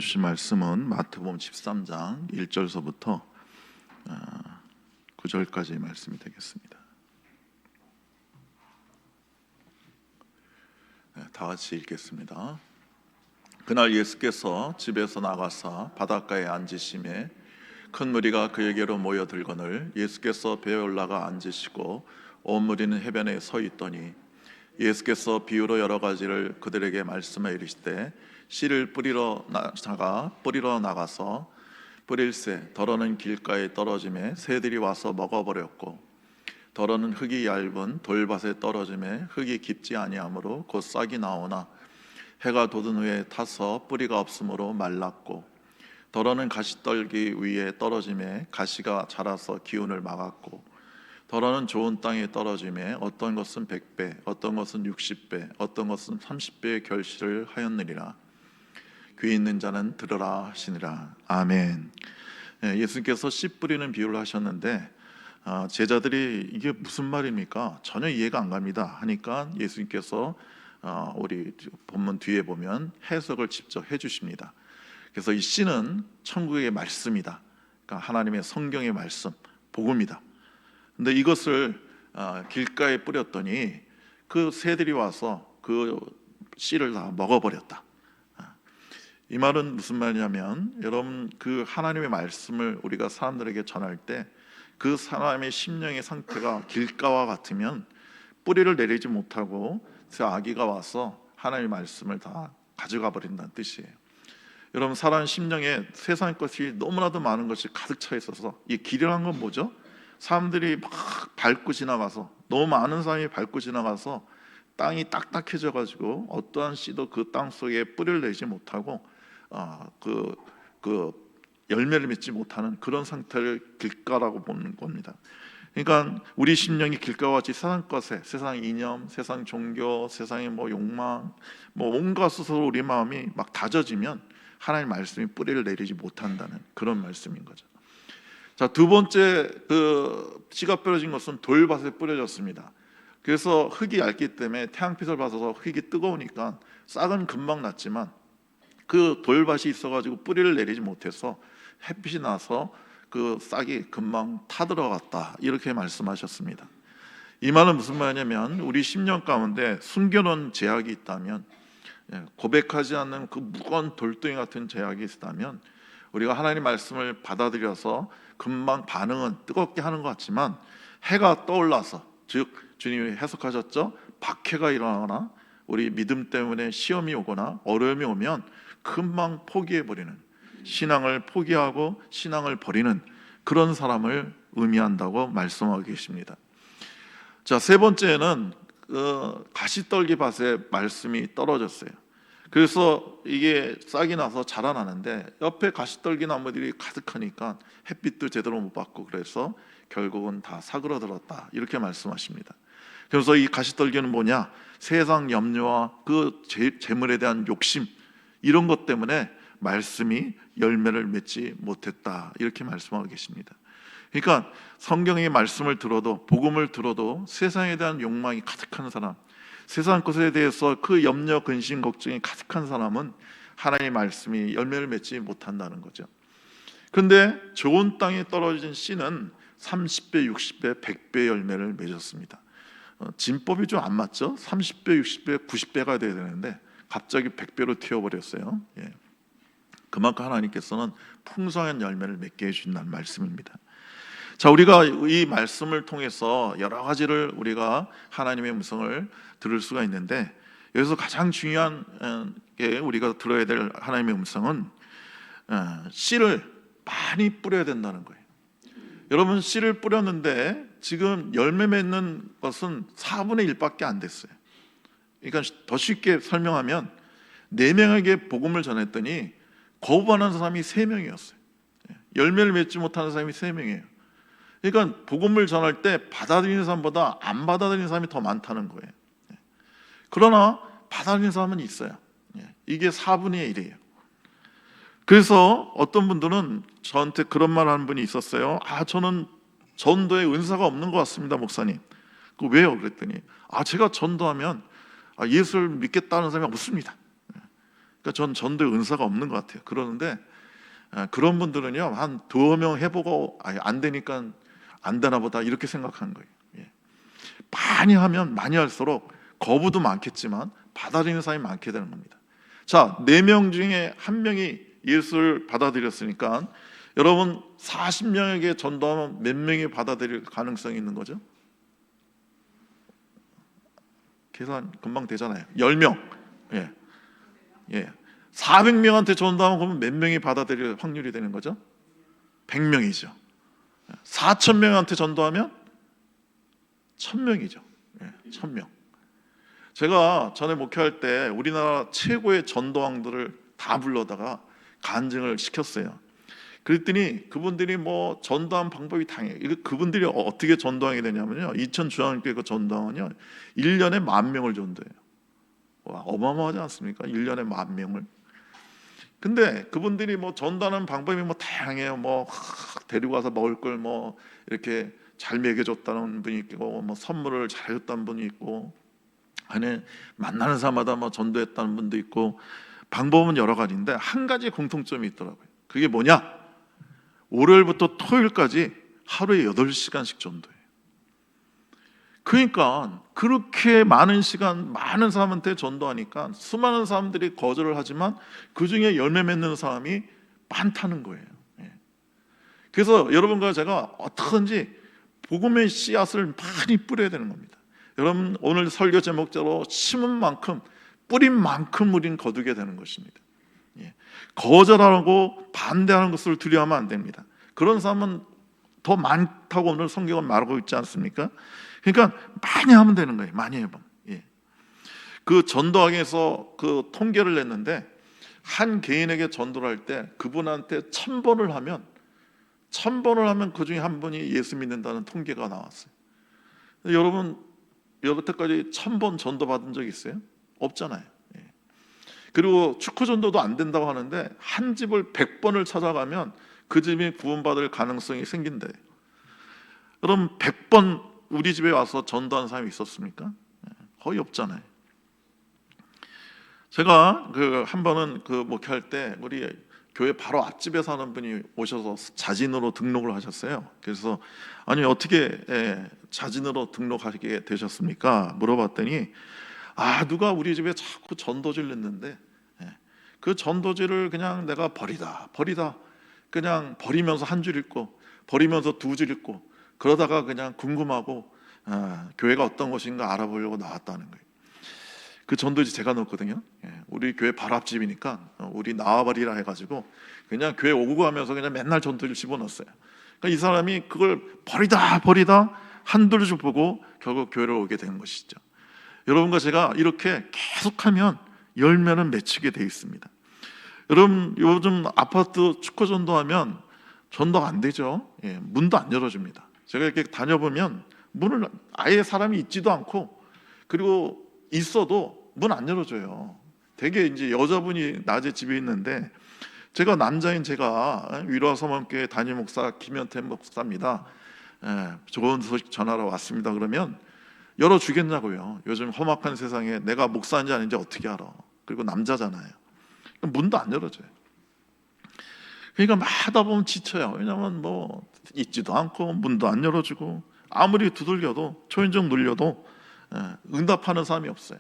주신 말씀은 마태복음 13장 1절서부터 9절까지의 말씀이 되겠습니다. 다 같이 읽겠습니다. 그날 예수께서 집에서 나가사 바닷가에 앉으심에 큰 무리가 그에게로 모여들거늘 예수께서 배에 올라가 앉으시고 온 무리는 해변에 서 있더니 예수께서 비유로 여러 가지를 그들에게 말씀해 이르시되 씨를 뿌리러 나가서 뿌릴새 더러는 길가에 떨어짐에 새들이 와서 먹어버렸고 더러는 흙이 얇은 돌밭에 떨어짐에 흙이 깊지 아니하므로 곧 싹이 나오나 해가 돋은 후에 타서 뿌리가 없으므로 말랐고 더러는 가시떨기 위에 떨어짐에 가시가 자라서 기운을 막았고 더러는 좋은 땅에 떨어짐에 어떤 것은 100배 어떤 것은 60배 어떤 것은 30배의 결실을 하였느니라. 귀 있는 자는 들으라 하시니라. 아멘. 예수님께서 씨 뿌리는 비유를 하셨는데 제자들이 이게 무슨 말입니까? 전혀 이해가 안 갑니다 하니까 예수님께서 우리 본문 뒤에 보면 해석을 직접 해주십니다. 그래서 이 씨는 천국의 말씀이다. 그러니까 하나님의 성경의 말씀, 복음이다. 근데 이것을 길가에 뿌렸더니 그 새들이 와서 그 씨를 다 먹어버렸다. 이 말은 무슨 말이냐면 여러분 그 하나님의 말씀을 우리가 사람들에게 전할 때 그 사람의 심령의 상태가 길가와 같으면 뿌리를 내리지 못하고 그 아기가 와서 하나님의 말씀을 다 가져가 버린다는 뜻이에요. 여러분 사람 심령에 세상 것이 너무나도 많은 것이 가득 차 있어서 이 길이라는 건 뭐죠? 사람들이 막 밟고 지나가서 너무 많은 사람이 밟고 지나가서 땅이 딱딱해져 가지고 어떠한 씨도 그 땅 속에 뿌리를 내지 못하고 그 열매를 맺지 못하는 그런 상태를 길가라고 보는 겁니다. 그러니까 우리 심령이 길가와 같이 세상 것에, 세상 이념, 세상 종교, 세상의 욕망, 온갖 것으로 우리 마음이 막 다져지면 하나님 말씀이 뿌리를 내리지 못한다는 그런 말씀인 거죠. 자, 두 번째 그 씨가 뿌려진 것은 돌밭에 뿌려졌습니다. 그래서 흙이 얇기 때문에 태양빛을 받아서 흙이 뜨거우니까 싹은 금방 났지만 그 돌밭이 있어가지고 뿌리를 내리지 못해서 햇빛이 나서 그 싹이 금방 타들어갔다 이렇게 말씀하셨습니다. 이 말은 무슨 말이냐면 우리 심령 가운데 숨겨놓은 제약이 있다면 고백하지 않는 그 무거운 돌덩이 같은 제약이 있다면 우리가 하나님 말씀을 받아들여서 금방 반응은 뜨겁게 하는 것 같지만 해가 떠올라서 즉 주님이 해석하셨죠? 박해가 일어나거나 우리 믿음 때문에 시험이 오거나 어려움이 오면 금방 포기해버리는 신앙을 포기하고 신앙을 버리는 그런 사람을 의미한다고 말씀하고 계십니다. 자, 세 번째는 가시떨기 밭에 말씀이 떨어졌어요. 그래서 이게 싹이 나서 자라나는데 옆에 가시떨기 나무들이 가득하니까 햇빛도 제대로 못 받고 그래서 결국은 다 사그러들었다 이렇게 말씀하십니다. 그래서 이 가시떨기는 뭐냐? 세상 염려와 그 재물에 대한 욕심 이런 것 때문에 말씀이 열매를 맺지 못했다 이렇게 말씀하고 계십니다. 그러니까 성경의 말씀을 들어도 복음을 들어도 세상에 대한 욕망이 가득한 사람, 세상 것에 대해서 그 염려, 근심, 걱정이 가득한 사람은 하나님의 말씀이 열매를 맺지 못한다는 거죠. 그런데 좋은 땅에 떨어진 씨는 30배, 60배, 100배 열매를 맺었습니다. 진법이 좀 안 맞죠? 30배, 60배, 90배가 돼야 되는데 갑자기 100배로 튀어버렸어요. 그만큼 하나님께서는 풍성한 열매를 맺게 해주신다는 말씀입니다. 자, 우리가 이 말씀을 통해서 여러 가지를 우리가 하나님의 음성을 들을 수가 있는데 여기서 가장 중요한 게 우리가 들어야 될 하나님의 음성은 씨를 많이 뿌려야 된다는 거예요. 여러분 씨를 뿌렸는데 지금 열매 맺는 것은 4분의 1밖에 안 됐어요. 그러니까 더 쉽게 설명하면 4명에게 복음을 전했더니 거부하는 사람이 3명이었어요. 열매를 맺지 못하는 사람이 3명이에요. 그러니까 복음을 전할 때 받아들이는 사람보다 안 받아들이는 사람이 더 많다는 거예요. 그러나 받아들이는 사람은 있어요. 이게 4분의 1이에요. 그래서 어떤 분들은 저한테 그런 말 하는 분이 있었어요. 저는 전도에 은사가 없는 것 같습니다, 목사님. 왜요? 그랬더니 제가 전도하면 예수를 믿겠다는 사람이 없습니다. 그러니까 전 전도에 은사가 없는 것 같아요. 그러는데 그런 분들은요, 한 2명 해보고 안 되니까 안 되나 보다 이렇게 생각하는 거예요. 예. 많이 하면 많이 할수록 거부도 많겠지만 받아들이는 사람이 많게 되는 겁니다. 자, 4명 중에 1명이 예수를 받아들였으니까 여러분 40명에게 전도하면 몇 명이 받아들일 가능성이 있는 거죠? 계산 금방 되잖아요. 10명. 예. 예. 400명한테 전도하면 그러면 몇 명이 받아들일 확률이 되는 거죠? 100명이죠. 4,000명한테 전도하면 1,000명이죠. 예, 1,000명. 제가 전에 목회할 때 우리나라 최고의 전도왕들을 다 불러다가 간증을 시켰어요. 그랬더니 그분들이 뭐 전도한 방법이 다양해요. 그분들이 어떻게 전도하게 되냐면요, 이천 주한교회 그 전도왕은요 1년에 10,000명을 전도해요. 와, 어마어마하지 않습니까? 1년에 10,000명을. 근데 그분들이 뭐 전도하는 방법이 뭐 다양해요. 뭐 데리고 가서 먹을 걸 뭐 이렇게 잘 먹여줬다는 분이 있고, 뭐 선물을 잘 해줬다는 분이 있고, 안에 만나는 사람마다 뭐 전도했다는 분도 있고, 방법은 여러 가지인데 한 가지 공통점이 있더라고요. 그게 뭐냐? 월요일부터 토요일까지 하루에 8시간씩 전도해요. 그러니까 그렇게 많은 시간 많은 사람한테 전도하니까 수많은 사람들이 거절을 하지만 그 중에 열매 맺는 사람이 많다는 거예요. 예. 그래서 여러분과 제가 어떻게든지 복음의 씨앗을 많이 뿌려야 되는 겁니다. 여러분, 오늘 설교 제목대로 심은 만큼 뿌린 만큼 우리는 거두게 되는 것입니다. 예. 거절하고 반대하는 것을 두려워하면 안 됩니다. 그런 사람은 더 많다고 오늘 성경은 말하고 있지 않습니까? 그러니까 많이 하면 되는 거예요. 많이 해보면. 예. 그 전도학에서 그 통계를 냈는데 한 개인에게 전도를 할 때 그분한테 1,000번을 하면 그 중에 한 분이 예수 믿는다는 통계가 나왔어요. 여러분 여태까지 1,000번 전도 받은 적 있어요? 없잖아요. 예. 그리고 축구 전도도 안 된다고 하는데 한 집을 100번을 찾아가면 그 집이 구원받을 가능성이 생긴대요. 그럼 100번 우리 집에 와서 전도한 사람이 있었습니까? 거의 없잖아요. 제가 한 번은 목회할 때 우리 교회 바로 앞집에 사는 분이 오셔서 자진으로 등록을 하셨어요. 그래서 아니 어떻게 자진으로 등록하게 되셨습니까? 물어봤더니 누가 우리 집에 자꾸 전도지를 냈는데 그 전도지를 그냥 내가 버리다 그냥 버리면서 한 줄 읽고 버리면서 2줄 읽고 그러다가 그냥 궁금하고 교회가 어떤 곳인가 알아보려고 나왔다는 거예요. 그 전도지 제가 넣었거든요. 우리 교회 바로 앞집이니까 우리 나와버리라 해가지고 그냥 교회 오고 가면서 그냥 맨날 전도지를 집어넣었어요. 그러니까 이 사람이 그걸 버리다 한두 줄 보고 결국 교회를 오게 된 것이죠. 여러분과 제가 이렇게 계속하면 열매는 맺히게 돼 있습니다. 여러분 요즘 아파트 축구 전도하면 전도가 안 되죠. 문도 안 열어줍니다. 제가 이렇게 다녀보면 문을 아예 사람이 있지도 않고, 그리고 있어도 문 안 열어줘요. 되게 이제 여자분이 낮에 집에 있는데 제가 남자인 제가 위로와 소망교회 담임 목사 김현태 목사입니다. 좋은 소식 전하러 왔습니다. 그러면 열어주겠냐고요. 요즘 험악한 세상에 내가 목사인지 아닌지 어떻게 알아? 그리고 남자잖아요. 문도 안 열어줘요. 그러니까 막 하다 보면 지쳐요. 왜냐하면 뭐 있지도 않고 문도 안 열어주고 아무리 두들겨도 초인종 눌려도 응답하는 사람이 없어요.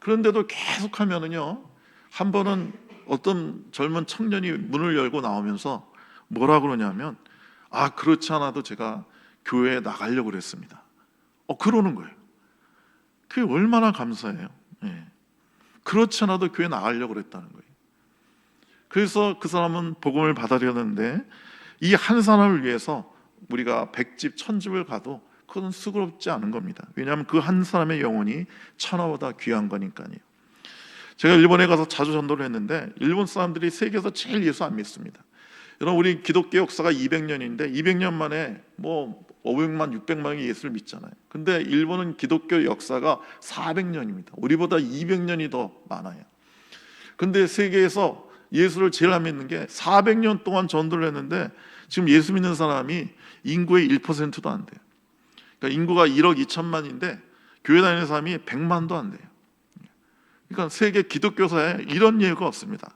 그런데도 계속하면은요, 한 번은 어떤 젊은 청년이 문을 열고 나오면서 뭐라 그러냐면 그렇지 않아도 제가 교회에 나가려고 그랬습니다. 그러는 거예요. 그게 얼마나 감사해요. 그렇지 않아도 교회 나가려고 그랬다는 거예요. 그래서 그 사람은 복음을 받아들였는데 이 한 사람을 위해서 우리가 100집 1000집을 가도 그건 수고롭지 않은 겁니다. 왜냐하면 그 한 사람의 영혼이 천하보다 귀한 거니까요. 제가 일본에 가서 자주 전도를 했는데 일본 사람들이 세계에서 제일 예수 안 믿습니다. 여러분 우리 기독교 역사가 200년인데 200년 만에 뭐 500만 600만이 예수를 믿잖아요. 근데 일본은 기독교 역사가 400년입니다. 우리보다 200년이 더 많아요. 근데 세계에서 예수를 제일 안 믿는 게 400년 동안 전도를 했는데 지금 예수 믿는 사람이 인구의 1%도 안 돼요. 그러니까 인구가 1억 2천만인데 교회 다니는 사람이 100만도 안 돼요. 그러니까 세계 기독교사에 이런 예가 없습니다.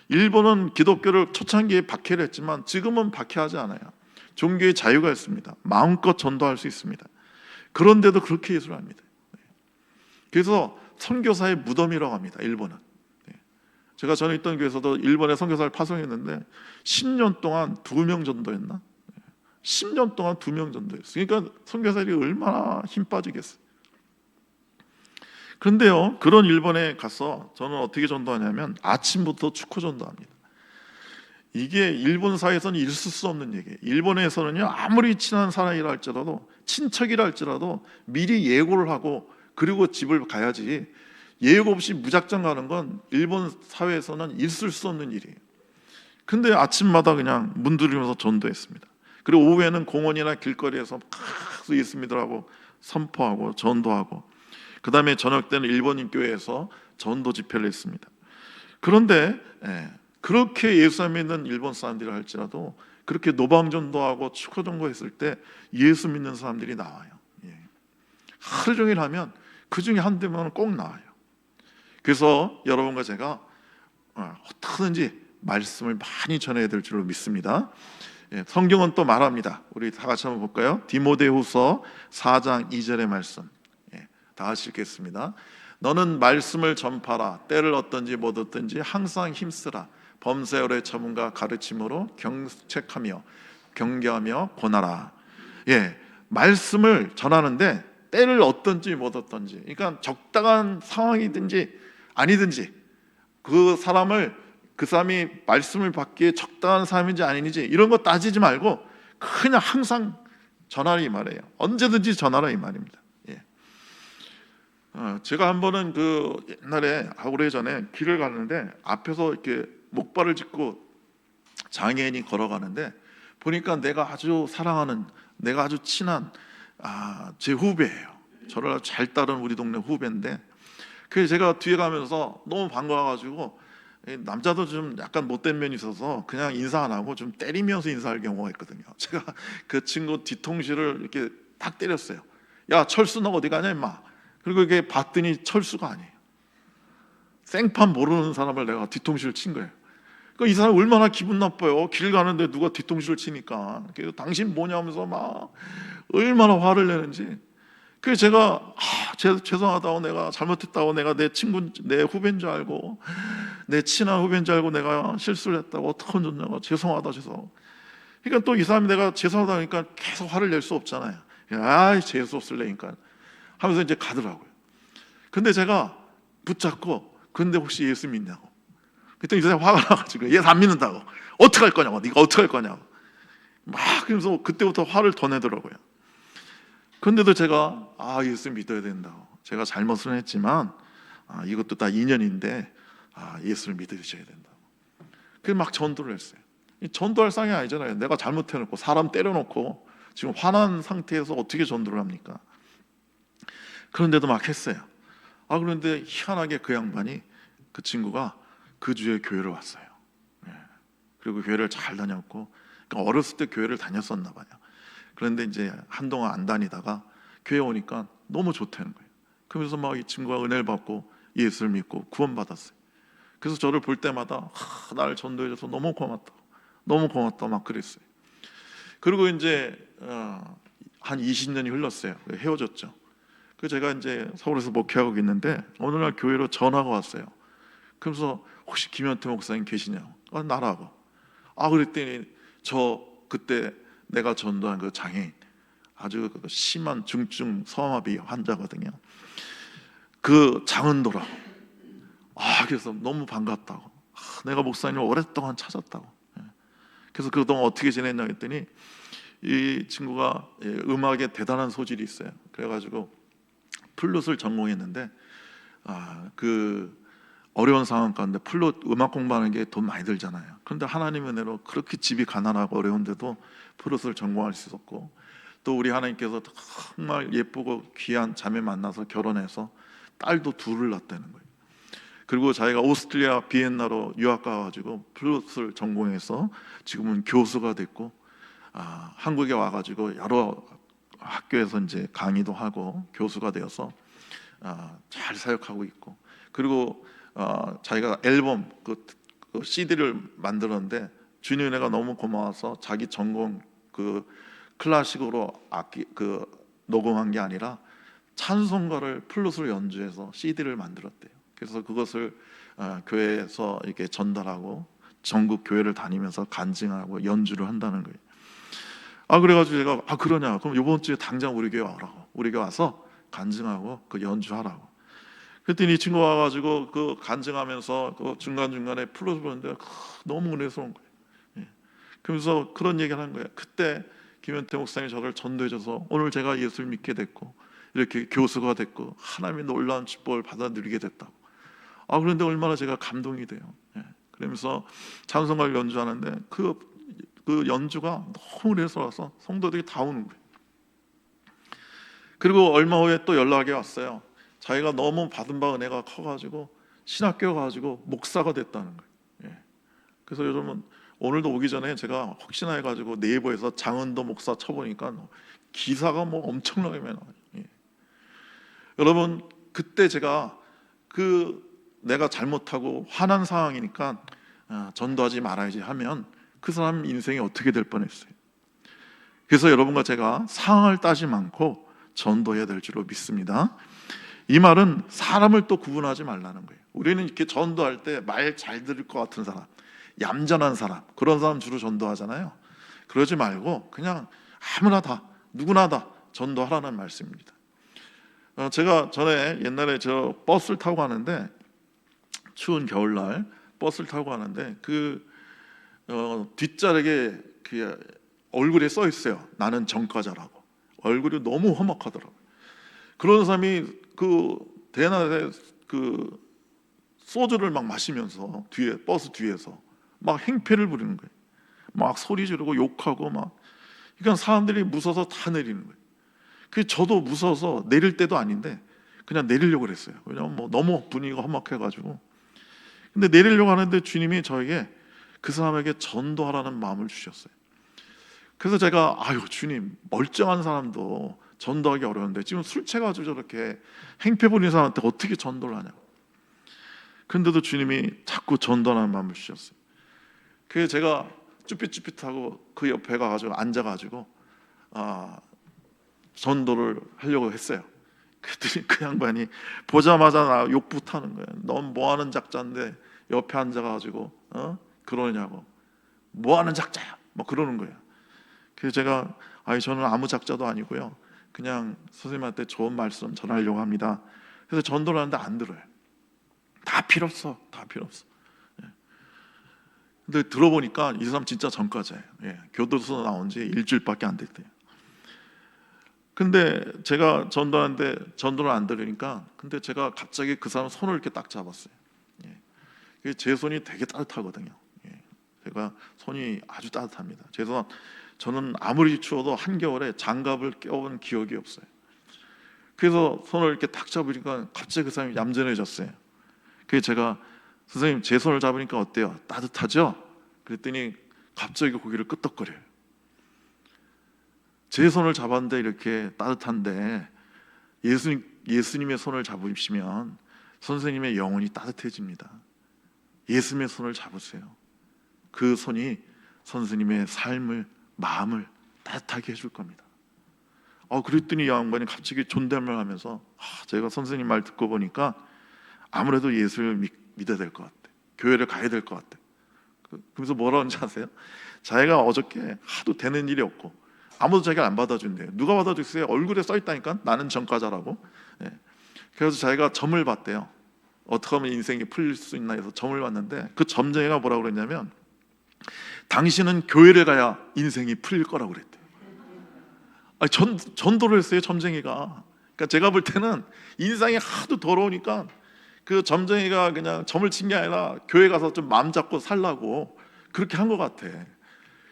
일본은 기독교를 초창기에 박해를 했지만 지금은 박해하지 않아요. 종교의 자유가 있습니다. 마음껏 전도할 수 있습니다. 그런데도 그렇게 예술을 합니다. 그래서 선교사의 무덤이라고 합니다. 일본은. 제가 전에 있던 교회에서도 일본에 선교사를 파송했는데 10년 동안 2명 전도했나? 10년 동안 2명 전도했어요. 그러니까 선교사들이 얼마나 힘 빠지겠어요. 그런데요, 그런 일본에 가서 저는 어떻게 전도하냐면 아침부터 축구 전도합니다. 이게 일본 사회에서는 있을 수 없는 얘기예요. 일본에서는요, 아무리 친한 사람이라 할지라도, 친척이라 할지라도 미리 예고를 하고 그리고 집을 가야지, 예고 없이 무작정 가는 건 일본 사회에서는 있을 수 없는 일이에요. 근데 아침마다 그냥 문 두드리면서 전도했습니다. 그리고 오후에는 공원이나 길거리에서 막 예수 믿으라고 선포하고 전도하고, 그 다음에 저녁 때는 일본인 교회에서 전도 집회를 했습니다. 그런데 그렇게 예수 믿는 일본 사람들이 할지라도 그렇게 노방전도하고 축구전도했을 때 예수 믿는 사람들이 나와요. 하루 종일 하면 그 중에 한 대만은 꼭 나와요. 그래서 여러분과 제가 어떻게든지 말씀을 많이 전해야 될 줄로 믿습니다. 성경은 또 말합니다. 우리 다 같이 한번 볼까요? 디모데후서 4장 2절의 말씀, 다 같이 읽겠습니다. 너는 말씀을 전파라. 때를 얻든지 못 얻든지 항상 힘쓰라. 범사열의 전문가 가르침으로 경책하며 경계하며 권하라. 말씀을 전하는데 때를 얻든지 못 얻든지, 그러니까 적당한 상황이든지 아니든지 그 사람이 말씀을 받기에 적당한 사람인지 아닌지 이런 거 따지지 말고 그냥 항상 전하라 이 말이에요. 언제든지 전하라 이 말입니다. 제가 한 번은 그 옛날에 오래전에 길을 가는데 앞에서 이렇게 목발을 짚고 장애인이 걸어가는데 보니까 내가 아주 사랑하는, 내가 아주 친한 제 후배예요. 저를 아주 잘 따르는 우리 동네 후배인데, 그래서 제가 뒤에 가면서 너무 반가워가지고, 남자도 좀 약간 못된 면이 있어서 그냥 인사 안 하고 좀 때리면서 인사할 경우가 있거든요. 제가 그 친구 뒤통수를 이렇게 딱 때렸어요. 야, 철수 너 어디 가냐 임마. 그리고 이게 봤더니 철수가 아니에요. 생판 모르는 사람을 내가 뒤통수를 친 거예요. 그러니까 이 사람 얼마나 기분 나빠요. 길 가는데 누가 뒤통수를 치니까. 그래서 당신 뭐냐면서 막 얼마나 화를 내는지. 그래서 제가 죄송하다고, 내가 잘못했다고, 내가 내 친구, 내 후배인 줄 알고, 내 친한 후배인 줄 알고 내가 실수를 했다고, 어떡 하냐고, 죄송하다. 그러니까 또 이 사람이 내가 죄송하다 하니까 계속 화를 낼 수 없잖아요. 재수 없을래니까 하면서 이제 가더라고요. 근데 제가 붙잡고, 근데 혹시 예수 믿냐고. 그랬더니 이 사람이 화가 나가지고, 예수 안 믿는다고. 어떡할 거냐고, 네가 어떡할 거냐고. 막 그러면서 그때부터 화를 더 내더라고요. 그런데도 제가 예수 믿어야 된다고, 제가 잘못을 했지만 이것도 다 인연인데 예수를 믿으셔야 된다고. 그래서 막 전도를 했어요. 전도할 상이 아니잖아요. 내가 잘못해놓고 사람 때려놓고 지금 화난 상태에서 어떻게 전도를 합니까? 그런데도 막 했어요. 그런데 희한하게 그 양반이, 그 친구가 그 주에 교회를 왔어요. 그리고 교회를 잘 다녔고, 그러니까 어렸을 때 교회를 다녔었나 봐요. 그런데 이제 한동안 안 다니다가 교회 오니까 너무 좋다는 거예요. 그러면서 막 이 친구가 은혜를 받고 예수를 믿고 구원받았어요. 그래서 저를 볼 때마다 나를 전도해줘서 너무 고맙다 막 그랬어요. 그리고 이제 한 20년이 흘렀어요. 헤어졌죠. 그래서 제가 이제 서울에서 목회하고 있는데 어느 날 교회로 전화가 왔어요. 그래서 혹시 김현태 목사님 계시냐고. 나라고. 그랬더니 저 그때 내가 전도한 그 장애인, 아주 심한 중증 소아마비 환자거든요. 그 장은도라고. 그래서 너무 반갑다고. 내가 목사님을 오랫동안 찾았다고. 그래서 그동안 어떻게 지냈냐 했더니 이 친구가 음악에 대단한 소질이 있어요. 그래가지고 플룻을 전공했는데 그 어려운 상황 가운데 플룻 음악 공부하는 게 돈 많이 들잖아요. 그런데 하나님의 은혜로 그렇게 집이 가난하고 어려운데도 플룻을 전공할 수 있었고, 또 우리 하나님께서 정말 예쁘고 귀한 자매 만나서 결혼해서 딸도 둘을 낳았다는 거예요. 그리고 자기가 오스트리아 비엔나로 유학 가가지고 플룻을 전공해서 지금은 교수가 됐고, 한국에 와가지고 여러 학교에서 이제 강의도 하고 교수가 되어서 잘 사역하고 있고, 그리고 자기가 앨범 그 CD를 만들었는데 주님 은혜가 너무 고마워서 자기 전공 그 클래식으로 악기 그 녹음한 게 아니라 찬송가를 플룻으로 연주해서 CD를 만들었대요. 그래서 그것을 교회에서 이렇게 전달하고 전국 교회를 다니면서 간증하고 연주를 한다는 거예요. 그래가지고 제가 그러냐? 그럼 이번 주에 당장 우리 교회 와라고. 우리 교회 와서 간증하고 그 연주하라고. 그랬더니 이 친구가 와가지고 그 간증하면서 그 중간중간에 플룻을 부르는데 너무 은혜스러운 거예요. 예. 그러면서 그런 얘기를 하는 거예요. 그때 김현태 목사님이 저를 전도해줘서 오늘 제가 예수를 믿게 됐고 이렇게 교수가 됐고 하나님의 놀라운 축복을 받아 누리게 됐다고. 그런데 얼마나 제가 감동이 돼요. 예. 그러면서 찬송가를 연주하는데 그 연주가 너무 은혜스러워서 성도들이 다 우는 거예요. 그리고 얼마 후에 또 연락이 왔어요. 자기가 너무 받은 바 은혜가 커가지고 신학교 가가지고 목사가 됐다는 거예요. 예. 그래서 요즘은 오늘도 오기 전에 제가 혹시나 해가지고 네이버에서 장은도 목사 쳐보니까 기사가 뭐 엄청나게 많아요. 예. 여러분 그때 제가 내가 잘못하고 화난 상황이니까 전도하지 말아야지 하면 그 사람 인생이 어떻게 될 뻔했어요. 그래서 여러분과 제가 상황을 따지지 않고 전도해야 될 줄로 믿습니다. 이 말은 사람을 또 구분하지 말라는 거예요. 우리는 이렇게 전도할 때 말 잘 들을 것 같은 사람, 얌전한 사람, 그런 사람 주로 전도하잖아요. 그러지 말고 그냥 아무나 다, 누구나 다 전도하라는 말씀입니다. 제가 전에 옛날에 저 버스를 타고 가는데 추운 겨울날 버스를 타고 가는데 뒷자락에 얼굴에 써 있어요. 나는 전과자라고. 얼굴이 너무 험악하더라고요. 그런 사람이 대낮에 소주를 막 마시면서 버스 뒤에서 막 행패를 부리는 거예요. 막 소리 지르고 욕하고 막. 그러니까 사람들이 무서워서 다 내리는 거예요. 그래서 저도 무서워서 내릴 때도 아닌데 그냥 내리려고 그랬어요. 왜냐면 뭐 너무 분위기가 험악해가지고. 근데 내리려고 하는데 주님이 저에게 그 사람에게 전도하라는 마음을 주셨어요. 그래서 제가 주님, 멀쩡한 사람도 전도하기 어려운데 지금 술 취해가지고 저렇게 행패 부리는 사람한테 어떻게 전도를 하냐고. 그런데도 주님이 자꾸 전도하는 마음을 주셨어요. 그래서 제가 쭈삣쭈삣하고 그 옆에 가가지고 앉아가지고 전도를 하려고 했어요. 그랬더니 그 양반이 보자마자 나 욕부터 하는 거예요. 넌 뭐하는 작자인데 옆에 앉아가지고 그러냐고. 뭐하는 작자야 뭐 그러는 거예요. 그래서 제가 저는 아무 작자도 아니고요, 그냥 선생님한테 좋은 말씀 전하려고 합니다. 그래서 전도를 하는데 안 들어요. 다 필요 없어. 근데 들어보니까 이 사람 진짜 전과자예요. 교도소 나온 지 일주일밖에 안 됐대요. 근데 제가 전도하는데 전도를 안 들으니까, 근데 제가 갑자기 그 사람 손을 이렇게 딱 잡았어요. 제 손이 되게 따뜻하거든요. 제가 손이 아주 따뜻합니다. 저는 아무리 추워도 한겨울에 장갑을 껴본 기억이 없어요. 그래서 손을 이렇게 딱 잡으니까 갑자기 그 사람이 얌전해졌어요. 그래서 제가 선생님 제 손을 잡으니까 어때요? 따뜻하죠? 그랬더니 갑자기 고개를 끄덕거려요. 제 손을 잡았는데 이렇게 따뜻한데 예수님의 손을 잡으시면 선생님의 영혼이 따뜻해집니다. 예수님의 손을 잡으세요. 그 손이 선생님의 삶을, 마음을 따뜻하게 해줄 겁니다. 그랬더니 양반이 갑자기 존댓말 하면서 제가 선생님 말 듣고 보니까 아무래도 예수를 믿어야 될 것 같아. 교회를 가야 될 것 같아. 그러면서 뭐라고 하는지 아세요? 자기가 어저께 하도 되는 일이 없고 아무도 자기가 안 받아준대요. 누가 받아주겠어요? 얼굴에 써있다니까, 나는 전과자라고. 그래서 자기가 점을 봤대요. 어떻게 하면 인생이 풀릴 수 있나 해서 점을 봤는데 그 점쟁이가 뭐라고 그랬냐면, 당신은 교회를 가야 인생이 풀릴 거라고 그랬대요. 전도를 했어요, 점쟁이가. 그러니까 제가 볼 때는 인상이 하도 더러우니까 그 점쟁이가 그냥 점을 친 게 아니라 교회 가서 좀 마음 잡고 살라고 그렇게 한 것 같아.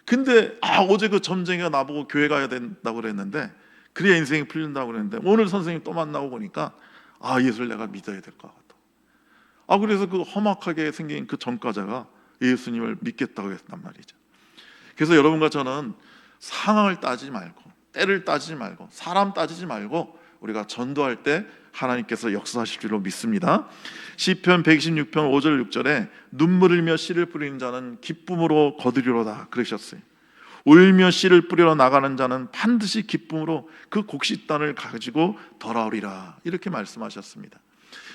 근데 어제 그 점쟁이가 나보고 교회 가야 된다고 그랬는데, 그래야 인생이 풀린다고 그랬는데, 오늘 선생님 또 만나고 보니까 예수를 내가 믿어야 될 것 같아. 그래서 그 험악하게 생긴 그 전과자가 예수님을 믿겠다고 했단 말이죠. 그래서 여러분과 저는 상황을 따지지 말고, 때를 따지지 말고, 사람 따지지 말고 우리가 전도할 때 하나님께서 역사하실 줄로 믿습니다. 시편 126편 5절 6절에 눈물 흘며 씨를 뿌리는 자는 기쁨으로 거두리로다 그러셨어요. 울며 씨를 뿌리러 나가는 자는 반드시 기쁨으로 그 곡식단을 가지고 돌아오리라 이렇게 말씀하셨습니다.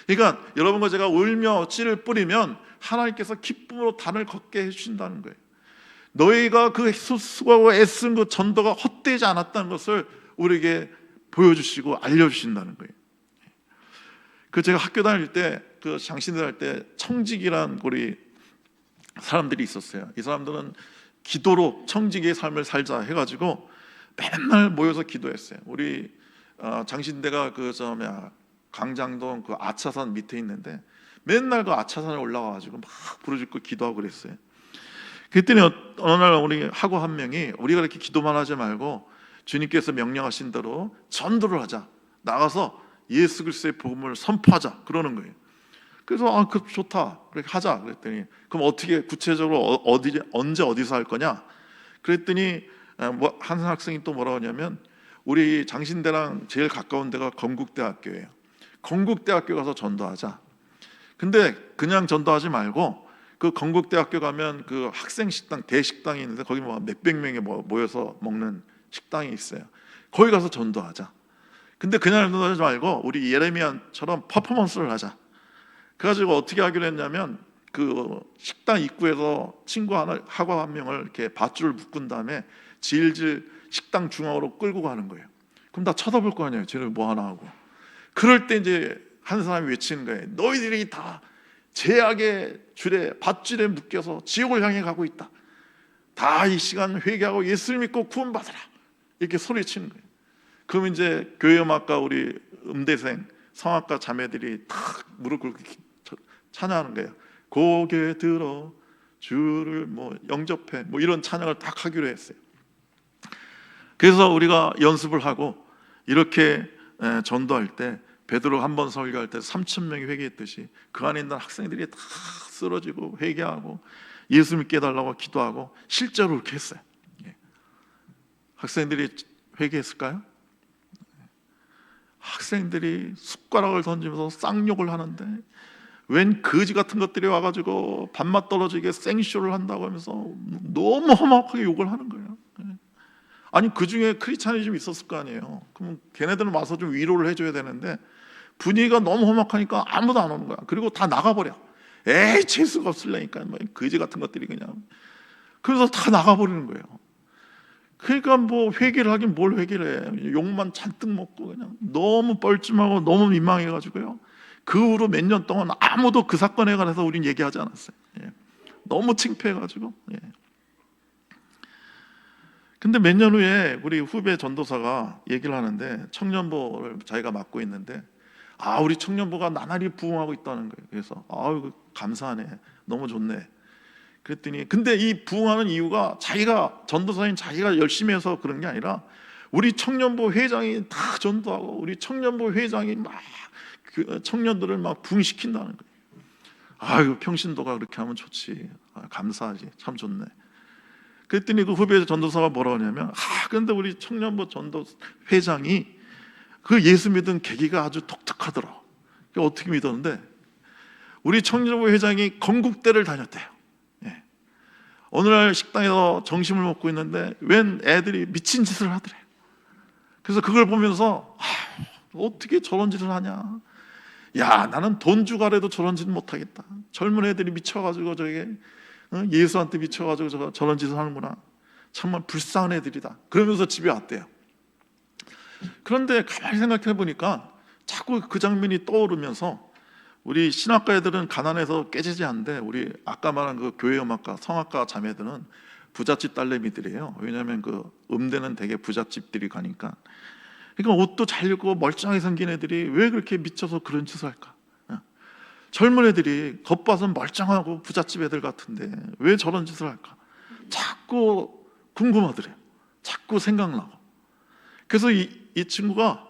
그러니까 여러분과 제가 울며 씨를 뿌리면 하나님께서 기쁨으로 단을 걷게 해주신다는 거예요. 너희가 그 수고하고 애쓴 그 전도가 헛되지 않았다는 것을 우리에게 보여주시고 알려주신다는 거예요. 그 제가 학교 다닐 때 그 장신대 할 때 청직이란 우리 사람들이 있었어요. 이 사람들은 기도로 청직의 삶을 살자 해가지고 맨날 모여서 기도했어요. 우리 장신대가 강장동 그 아차산 밑에 있는데 맨날 그 아차산에 올라와가지고 막 부르짖고 기도하고 그랬어요. 그랬더니 어느 날 우리 학우 한 명이 우리가 이렇게 기도만 하지 말고 주님께서 명령하신 대로 전도를 하자, 나가서 예수 그리스도의 복음을 선포하자 그러는 거예요. 그래서 그 좋다 그렇게 하자 그랬더니 그럼 어떻게 구체적으로 언제 어디서 할 거냐 그랬더니 한 학생이 또 뭐라고 하냐면 우리 장신대랑 제일 가까운 데가 건국대학교예요. 건국대학교 가서 전도하자. 근데 그냥 전도하지 말고 그 건국대학교 가면 그 학생 식당 대식당이 있는데 거기 뭐 몇백 명이 모여서 먹는 식당이 있어요. 거기 가서 전도하자. 근데 그냥 전도하지 말고 우리 예레미야처럼 퍼포먼스를 하자. 그래가지고 어떻게 하기로 했냐면 그 식당 입구에서 친구 학우 한 명을 이렇게 밧줄을 묶은 다음에 질질 식당 중앙으로 끌고 가는 거예요. 그럼 다 쳐다볼 거 아니에요. 쟤는 뭐 하나 하고. 그럴 때 이제 한 사람이 외치는 거예요. 너희들이 다 제약의 줄에 밧줄에 묶여서 지옥을 향해 가고 있다. 다 이 시간 회개하고 예수를 믿고 구원받아라. 이렇게 소리치는 거예요. 그럼 이제 교회음악과 우리 음대생 성악가 자매들이 탁 무릎 꿇고 찬양하는 거예요. 고개 들어 주를 영접해 이런 찬양을 딱 하기로 했어요. 그래서 우리가 연습을 하고 이렇게 전도할 때 베드로 한 번 설교할 때 3,000명이 회개했듯이 그 안에 있는 학생들이 다 쓰러지고 회개하고 예수 믿게 해달라고 기도하고 실제로 그렇게 했어요. 학생들이 회개했을까요? 학생들이 숟가락을 던지면서 쌍욕을 하는데 웬 거지 같은 것들이 와가지고 밥맛 떨어지게 생쇼를 한다고 하면서 너무 험악하게 욕을 하는 거예요. 아니 그 중에 크리스찬이즘이 있었을 거 아니에요. 그럼 걔네들은 와서 좀 위로를 해줘야 되는데 분위기가 너무 험악하니까 아무도 안 오는 거야. 그리고 다 나가버려. 에이 재수가 없을래니까 거지 같은 것들이 그냥. 그래서 다 나가버리는 거예요. 그러니까 회개를 하긴 뭘 회개를 해. 욕만 잔뜩 먹고 그냥 너무 뻘쭘하고 너무 민망해가지고요. 그 후로 몇 년 동안 아무도 그 사건에 관해서 우린 얘기하지 않았어요. 너무 창피해가지고. 근데 몇 년 후에 우리 후배 전도사가 얘기를 하는데 청년부를 자기가 맡고 있는데 우리 청년부가 나날이 부흥하고 있다는 거예요. 그래서 감사하네, 너무 좋네. 그랬더니 근데 이 부흥하는 이유가 자기가 전도사인 자기가 열심히 해서 그런 게 아니라 우리 청년부 회장이 다 전도하고 우리 청년부 회장이 막 그 청년들을 막 부흥시킨다는 거예요. 평신도가 그렇게 하면 좋지. 감사하지. 참 좋네. 그랬더니 그 후배 전도사가 뭐라고 하냐면 근데 우리 청년부 전도 회장이 그 예수 믿은 계기가 아주 독특하더라. 어떻게 믿었는데 우리 청년부 회장이 건국대를 다녔대요. 어느 날 식당에서 점심을 먹고 있는데 웬 애들이 미친 짓을 하더래요. 그래서 그걸 보면서 어떻게 저런 짓을 하냐. 야, 나는 돈 주가래도 저런 짓 못하겠다. 젊은 애들이 미쳐가지고 예수한테 미쳐가지고 저런 짓을 하는구나. 정말 불쌍한 애들이다. 그러면서 집에 왔대요. 그런데 가만히 생각해 보니까 자꾸 그 장면이 떠오르면서 우리 신학과 애들은 가난해서 깨지지 않는데 우리 아까 말한 그 교회음악과 성악과 자매들은 부잣집 딸내미들이에요. 왜냐하면 그 음대는 되게 부잣집들이 가니까. 그러니까 옷도 잘 입고 멀쩡하게 생긴 애들이 왜 그렇게 미쳐서 그런 짓을 할까? 젊은 애들이 겉봐선 멀쩡하고 부잣집 애들 같은데 왜 저런 짓을 할까? 자꾸 궁금하더래요. 자꾸 생각나고. 그래서 이 친구가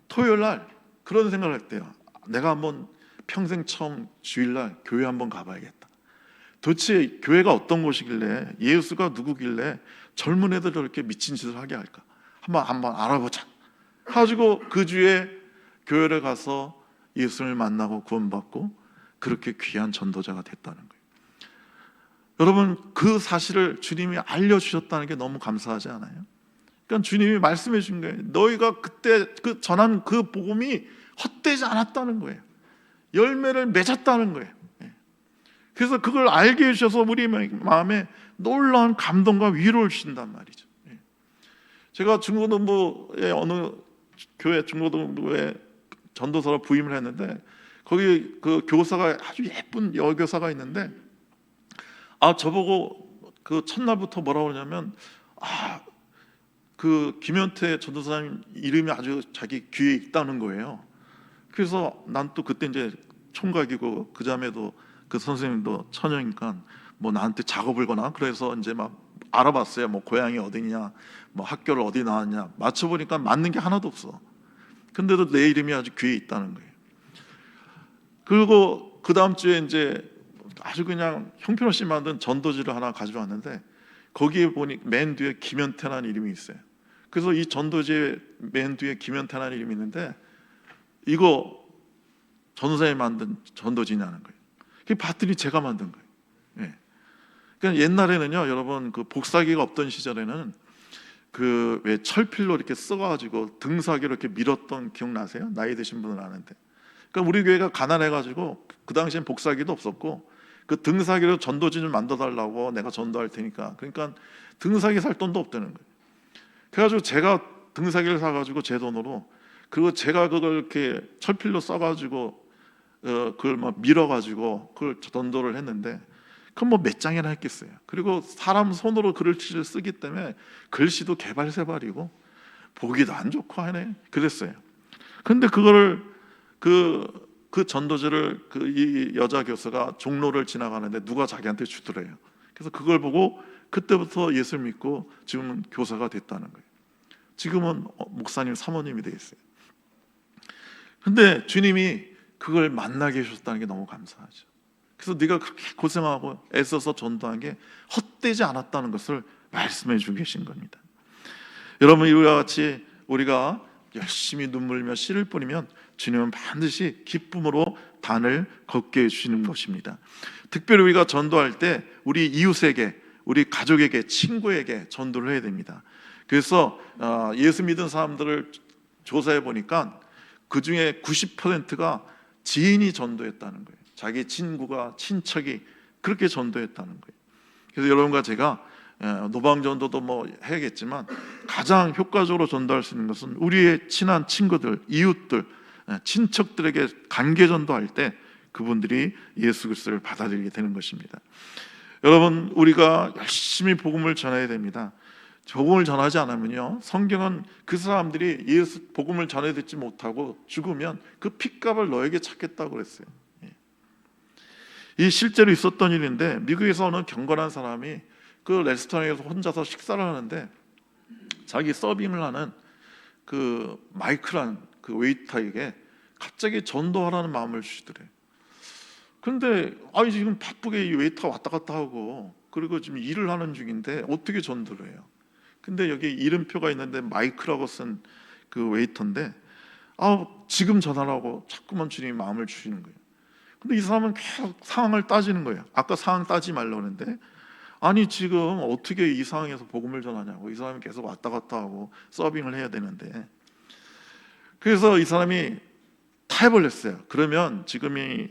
토요일 날 그런 생각을 했대요. 내가 한번 평생 처음 주일날 교회 한번 가봐야겠다. 도대체 교회가 어떤 곳이길래 예수가 누구길래 젊은 애들을 이렇게 미친 짓을 하게 할까? 한번 알아보자. 가지고 그 주에 교회를 가서 예수를 만나고 구원받고 그렇게 귀한 전도자가 됐다는 거예요. 여러분, 그 사실을 주님이 알려주셨다는 게 너무 감사하지 않아요? 그러니까 주님이 말씀해 주신 거예요. 너희가 그때 그 전한 그 복음이 헛되지 않았다는 거예요. 열매를 맺었다는 거예요. 그래서 그걸 알게 해주셔서 우리 마음에 놀라운 감동과 위로를 주신단 말이죠. 제가 중고등부의 어느 교회 중고등부에 전도사로 부임을 했는데, 거기 그 교사가 아주 예쁜 여교사가 있는데, 저보고 그 첫날부터 뭐라고 그러냐면, 그 김현태 전도사님 이름이 아주 자기 귀에 있다는 거예요. 그래서 난 또 그때 이제 총각이고 그 자매도 그 선생님도 처녀니까 뭐 나한테 작업을 거나 그래서 이제 막 알아봤어요. 뭐 고향이 어디냐, 뭐 학교를 어디 나왔냐, 맞춰보니까 맞는 게 하나도 없어. 근데도 내 이름이 아주 귀에 있다는 거예요. 그리고 그 다음 주에 이제 아주 그냥 형편없이 만든 전도지를 하나 가져왔는데, 거기에 보니 맨 뒤에 김현태라는 이름이 있어요. 그래서 이 전도지의 맨 뒤에 김현태라는 이름이 있는데, 이거 전도사님이 만든 전도지냐는 거예요. 그게 봤더니 제가 만든 거예요. 그러니까 옛날에는요, 여러분, 그 복사기가 없던 시절에는 그 왜 철필로 이렇게 써가지고 등사기로 이렇게 밀었던 기억나세요? 나이 드신 분은 아는데. 그러니까 우리 교회가 가난해가지고 그 당시엔 복사기도 없었고, 그 등사기로 전도지 좀 만들어달라고, 내가 전도할 테니까. 그러니까 등사기 살 돈도 없다는 거예요. 그래가지고 제가 등사기를 사가지고 제 돈으로, 그리고 제가 그걸 이렇게 철필로 써가지고 그걸 막 밀어가지고 그걸 전도를 했는데, 그럼 뭐 몇 장이나 했겠어요. 그리고 사람 손으로 글씨를 쓰기 때문에 글씨도 개발세발이고 보기도 안 좋고 하네. 그랬어요. 근데 그거를 그 전도지를 이 여자 교수가 종로를 지나가는데 누가 자기한테 주더래요. 그래서 그걸 보고 그때부터 예수를 믿고 지금은 교사가 됐다는 거예요. 지금은 목사님 사모님이 돼 있어요. 근데 주님이 그걸 만나게 해주셨다는 게 너무 감사하죠. 그래서 네가 그렇게 고생하고 애써서 전도한 게 헛되지 않았다는 것을 말씀해 주고 계신 겁니다. 여러분, 이와 같이 우리가 열심히 눈물 흘리며 씨를 뿌리면 주님은 반드시 기쁨으로 단을 걷게 해주시는 것입니다. 특별히 우리가 전도할 때 우리 이웃에게, 우리 가족에게, 친구에게 전도를 해야 됩니다. 그래서 예수 믿은 사람들을 조사해 보니까 그 중에 90%가 지인이 전도했다는 거예요. 자기 친구가, 친척이 그렇게 전도했다는 거예요. 그래서 여러분과 제가 노방 전도도 뭐 해야겠지만, 가장 효과적으로 전도할 수 있는 것은 우리의 친한 친구들, 이웃들, 친척들에게 간계 전도할 때 그분들이 예수 그리스도를 받아들이게 되는 것입니다. 여러분, 우리가 열심히 복음을 전해야 됩니다. 복음을 전하지 않으면요, 성경은 그 사람들이 예수 복음을 전해 듣지 못하고 죽으면 그 핏값을 너에게 찾겠다고 그랬어요. 이 실제로 있었던 일인데, 미국에서 어느 경건한 사람이 그 레스토랑에서 혼자서 식사를 하는데 자기 서빙을 하는 그 마이크란 그 웨이터에게 갑자기 전도하라는 마음을 주시더래요. 그런데 지금 바쁘게 이 웨이터가 왔다 갔다 하고, 그리고 지금 일을 하는 중인데 어떻게 전도를 해요? 근데 여기 이름표가 있는데 마이크라고 쓴 그 웨이터인데, 지금 전하라고 자꾸만 주님이 마음을 주시는 거예요. 근데 이 사람은 계속 상황을 따지는 거예요. 아까 상황 따지 말라고 했는데, 아니 지금 어떻게 이 상황에서 복음을 전하냐고. 이 사람이 계속 왔다 갔다 하고 서빙을 해야 되는데. 그래서 이 사람이 타협을 했어요. 그러면 지금이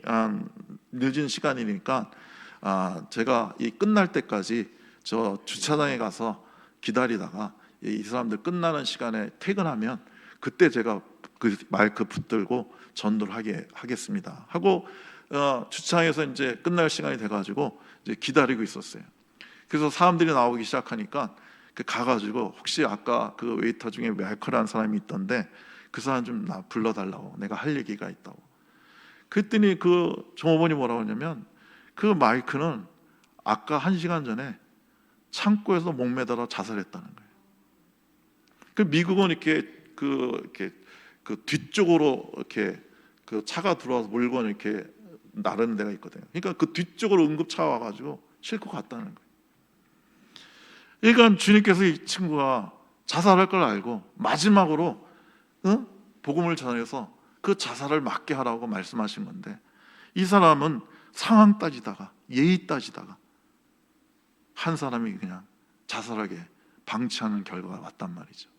늦은 시간이니까 제가 이 끝날 때까지 저 주차장에 가서 기다리다가 이 사람들 끝나는 시간에 퇴근하면 그때 제가 그 마이크 붙들고 전도를 하겠습니다 하고, 주차장에서 이제 끝날 시간이 돼가지고 이제 기다리고 있었어요. 그래서 사람들이 나오기 시작하니까 가가지고, 혹시 아까 그 웨이터 중에 마이크라는 사람이 있던데 그 사람 좀 나 불러달라고, 내가 할 얘기가 있다고. 그랬더니 그 종업원이 뭐라고 하냐면, 그 마이크는 아까 1시간 전에 창고에서 목매달아 자살했다는 거예요. 그 미국은 이렇게 그 뒤쪽으로 이렇게 그 차가 들어와서 물건 이렇게 나르는 데가 있거든요. 그러니까 그 뒤쪽으로 응급차가 와가지고 싣고 갔다는 거예요. 그러니까 주님께서 이 친구가 자살할 걸 알고 마지막으로 복음을 전해서 그 자살을 막게 하라고 말씀하신 건데, 이 사람은 상황 따지다가 예의 따지다가 한 사람이 그냥 자살하게 방치하는 결과가 왔단 말이죠.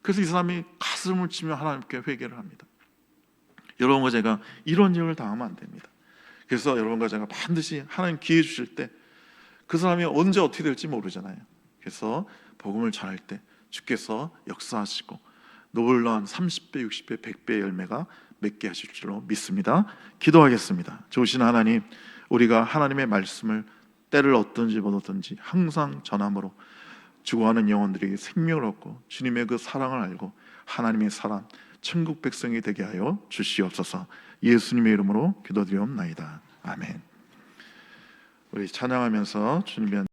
그래서 이 사람이 가슴을 치며 하나님께 회개를 합니다. 여러분과 제가 이런 일을 당하면 안 됩니다. 그래서 여러분과 제가 반드시 하나님 기회 주실 때 그 사람이 언제 어떻게 될지 모르잖아요. 그래서 복음을 전할 때 주께서 역사하시고 놀라운 30배, 60배, 100배의 열매가 맺게 하실 줄로 믿습니다. 기도하겠습니다. 좋으신 하나님, 우리가 하나님의 말씀을 때를 얻든지 못 얻든지 항상 전함으로 죽어가는 영혼들에게 생명을 얻고 주님의 그 사랑을 알고 하나님의 사람, 천국 백성이 되게 하여 주시옵소서. 예수님의 이름으로 기도드리옵나이다. 아멘. 우리 찬양하면서 주님의